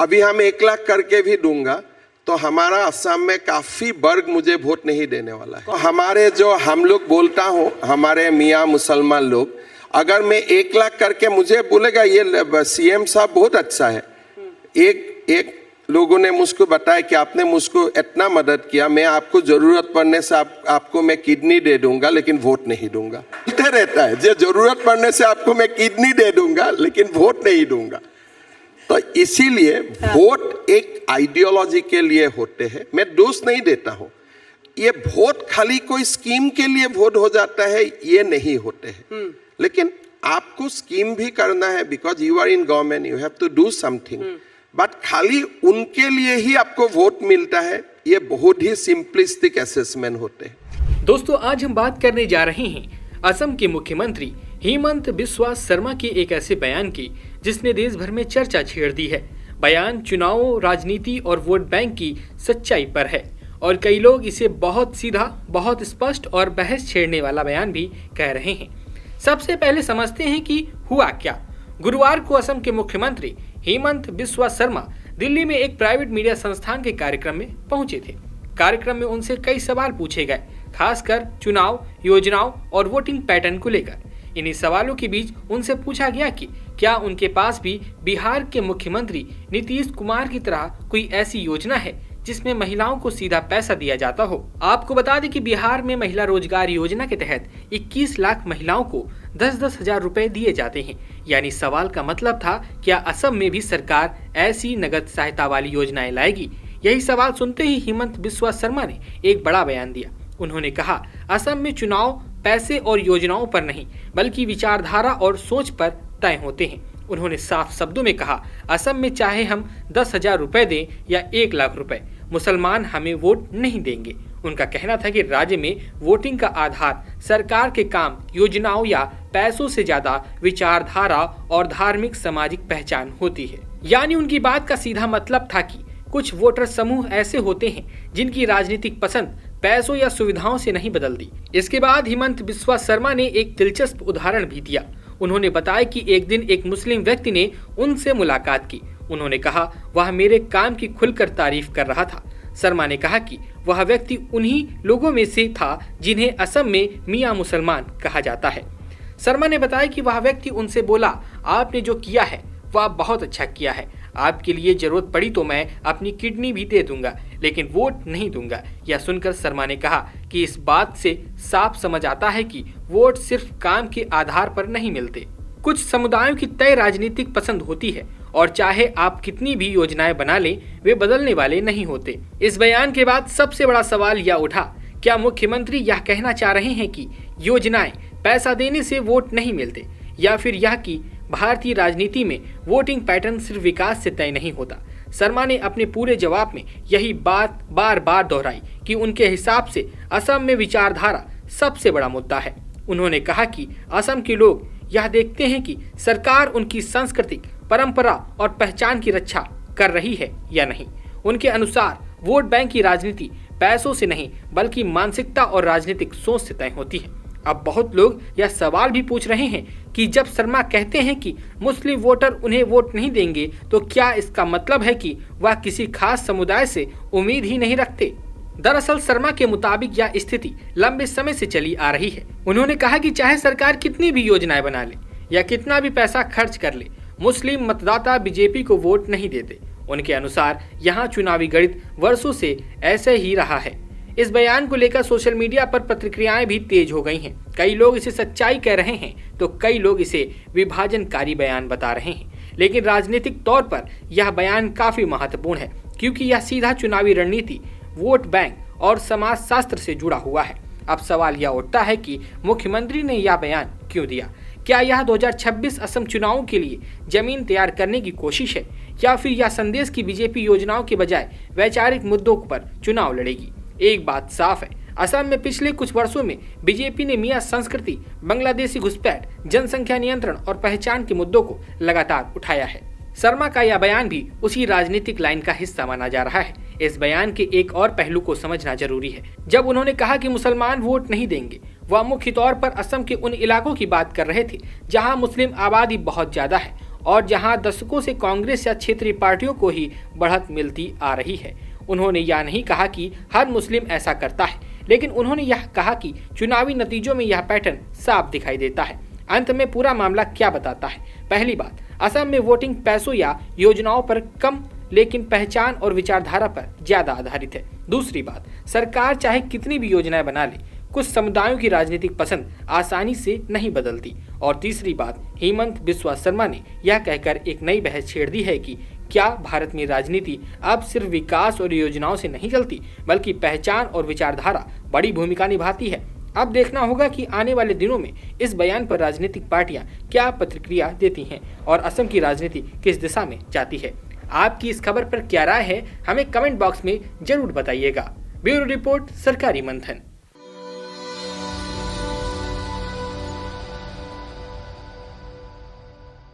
अभी हम 1 लाख करके भी दूंगा तो हमारा असम में काफी वर्ग मुझे वोट नहीं देने वाला है। हमारे जो हम लोग बोलता हूँ, हमारे मियाँ मुसलमान लोग, अगर मैं 1 लाख करके, मुझे बोलेगा ये सीएम साहब बहुत अच्छा है। एक लोगों ने मुझको बताया कि आपने मुझको इतना मदद किया, मैं आपको जरूरत पड़ने से आपको मैं किडनी दे दूंगा लेकिन वोट नहीं दूंगा। बोलते रहता है जो जरूरत पड़ने से आपको मैं किडनी दे दूंगा लेकिन वोट नहीं दूंगा। तो इसीलिए वोट एक आइडियोलॉजी के लिए होते हैं। मैं दोष नहीं देता हूं, ये वोट खाली कोई स्कीम के लिए वोट हो जाता है ये नहीं होते हैं। लेकिन आपको स्कीम भी करना है, because you are in government, you have to do something. But खाली उनके लिए ही आपको वोट मिलता है, ये बहुत ही सिंपलिस्टिक असेसमेंट होते हैं। दोस्तों, आज हम बात करने जा रहे हैं असम के मुख्यमंत्री हेमंत बिस्वा शर्मा के एक ऐसे बयान की जिसने देश भर में चर्चा छेड़ दी है। बयान चुनावों, राजनीति और वोट बैंक की सच्चाई पर है और कई लोग इसे बहुत सीधा, बहुत स्पष्ट और बहस छेड़ने वाला बयान भी कह रहे हैं। सबसे पहले समझते हैं कि हुआ क्या। गुरुवार को असम के मुख्यमंत्री हेमंत बिस्वा शर्मा दिल्ली में एक प्राइवेट मीडिया संस्थान के कार्यक्रम में पहुंचे थे। कार्यक्रम में उनसे कई सवाल पूछे गए, खासकर चुनाव, योजनाओं और वोटिंग पैटर्न को लेकर। इन्हीं सवालों के बीच उनसे पूछा गया कि क्या उनके पास भी बिहार के मुख्यमंत्री नीतीश कुमार की तरह कोई ऐसी योजना है जिसमें महिलाओं को सीधा पैसा दिया जाता हो। आपको बता दें कि बिहार में महिला रोजगार योजना के तहत 21 लाख महिलाओं को 10-10 हजार रुपए दिए जाते हैं। यानी सवाल का मतलब था, क्या असम में भी सरकार ऐसी नगद सहायता वाली योजनाएं लाएगी? यही सवाल सुनते ही हेमंत बिस्वा शर्मा ने एक बड़ा बयान दिया। उन्होंने कहा, असम में चुनाव पैसे और योजनाओं पर नहीं बल्कि विचारधारा और सोच पर तय होते हैं। उन्होंने साफ शब्दों में कहा, असम में चाहे हम 10,000 रुपए दें या 1 लाख रुपए, मुसलमान हमें वोट नहीं देंगे। उनका कहना था कि राज्य में वोटिंग का आधार सरकार के काम, योजनाओं या पैसों से ज्यादा विचारधारा और धार्मिक सामाजिक पहचान होती है। यानी उनकी बात का सीधा मतलब था कि कुछ वोटर समूह ऐसे होते हैं जिनकी राजनीतिक पसंद पैसों या सुविधाओं से नहीं बदलती। इसके बाद हेमंत बिस्वा शर्मा ने एक दिलचस्प उदाहरण भी दिया। उन्होंने बताया कि एक दिन एक मुस्लिम व्यक्ति ने उनसे मुलाकात की। उन्होंने कहा, वह मेरे काम की खुलकर तारीफ कर रहा था। शर्मा ने कहा कि वह व्यक्ति उन्हीं लोगों में से था जिन्हें असम में मियाँ मुसलमान कहा जाता है। शर्मा ने बताया कि वह व्यक्ति उनसे बोला, आपने जो किया है वह बहुत अच्छा किया है, आपके लिए जरूरत पड़ी तो मैं अपनी किडनी भी दे दूंगा लेकिन वोट नहीं दूंगा। यह सुनकर शर्मा ने कहा कि इस बात से साफ समझ आता है कि वोट सिर्फ काम के आधार पर नहीं मिलते। कुछ समुदायों की तय राजनीतिक पसंद होती है और चाहे आप कितनी भी योजनाएं बना लें, वे बदलने वाले नहीं होते। इस बयान के बाद सबसे बड़ा सवाल यह उठा, क्या मुख्यमंत्री यह कहना चाह रहे हैं कि योजनाएं पैसा देने से वोट नहीं मिलते, या फिर यह कि भारतीय राजनीति में वोटिंग पैटर्न सिर्फ विकास से तय नहीं होता। शर्मा ने अपने पूरे जवाब में यही बात बार बार दोहराई कि उनके हिसाब से असम में विचारधारा सबसे बड़ा मुद्दा है। उन्होंने कहा कि असम के लोग यह देखते हैं कि सरकार उनकी सांस्कृतिक परंपरा और पहचान की रक्षा कर रही है या नहीं। उनके अनुसार वोट बैंक की राजनीति पैसों से नहीं बल्कि मानसिकता और राजनीतिक सोच से तय होती है। अब बहुत लोग यह सवाल भी पूछ रहे हैं कि जब शर्मा कहते हैं कि मुस्लिम वोटर उन्हें वोट नहीं देंगे, तो क्या इसका मतलब है कि वह किसी खास समुदाय से उम्मीद ही नहीं रखते? दरअसल शर्मा के मुताबिक यह स्थिति लंबे समय से चली आ रही है। उन्होंने कहा कि चाहे सरकार कितनी भी योजनाएं बना ले या कितना भी पैसा खर्च कर ले, मुस्लिम मतदाता बीजेपी को वोट नहीं देते। उनके अनुसार यहाँ चुनावी गणित वर्षों से ऐसे ही रहा है। इस बयान को लेकर सोशल मीडिया पर प्रतिक्रियाएं भी तेज हो गई हैं। कई लोग इसे सच्चाई कह रहे हैं तो कई लोग इसे विभाजनकारी बयान बता रहे हैं। लेकिन राजनीतिक तौर पर यह बयान काफी महत्वपूर्ण है क्योंकि यह सीधा चुनावी रणनीति, वोट बैंक और समाज शास्त्र से जुड़ा हुआ है। अब सवाल यह उठता है कि मुख्यमंत्री ने यह बयान क्यों दिया? क्या यह 2026 असम चुनावों के लिए जमीन तैयार करने की कोशिश है, या फिर यह संदेश की बीजेपी योजनाओं के बजाय वैचारिक मुद्दों पर चुनाव लड़ेगी? एक बात साफ है, असम में पिछले कुछ वर्षों में बीजेपी ने मियां संस्कृति, बांग्लादेशी घुसपैठ, जनसंख्या नियंत्रण और पहचान के मुद्दों को लगातार उठाया है। शर्मा का यह बयान भी उसी राजनीतिक लाइन का हिस्सा माना जा रहा है। इस बयान के एक और पहलू को समझना जरूरी है। जब उन्होंने कहा कि मुसलमान वोट नहीं देंगे, वह मुख्य तौर पर असम के उन इलाकों की बात कर रहे थे जहां मुस्लिम आबादी बहुत ज्यादा है और जहां दशकों से कांग्रेस या क्षेत्रीय पार्टियों को ही बढ़त मिलती आ रही है। उन्होंने यह नहीं कहा कि हर मुस्लिम ऐसा करता है, लेकिन उन्होंने यह कहा कि चुनावी नतीजों में यह पैटर्न साफ दिखाई देता है। अंत में पूरा मामला क्या बताता है? पहली बात, असम में वोटिंग पैसों या योजनाओं पर कम लेकिन पहचान और विचारधारा पर ज्यादा आधारित है। दूसरी बात, सरकार चाहे कितनी भी योजनाएं बना ले, कुछ समुदायों की राजनीतिक पसंद आसानी से नहीं बदलती। और तीसरी बात, हेमंत बिस्वा शर्मा ने यह कहकर एक नई बहस छेड़ दी है कि क्या भारत में राजनीति अब सिर्फ विकास और योजनाओं से नहीं चलती, बल्कि पहचान और विचारधारा बड़ी भूमिका निभाती है। अब देखना होगा कि आने वाले दिनों में इस बयान पर राजनीतिक पार्टियां क्या प्रतिक्रिया देती हैं और असम की राजनीति किस दिशा में जाती है। आपकी इस खबर पर क्या राय है, हमें कमेंट बॉक्स में जरूर बताइएगा। ब्यूरो रिपोर्ट, सरकारी मंथन।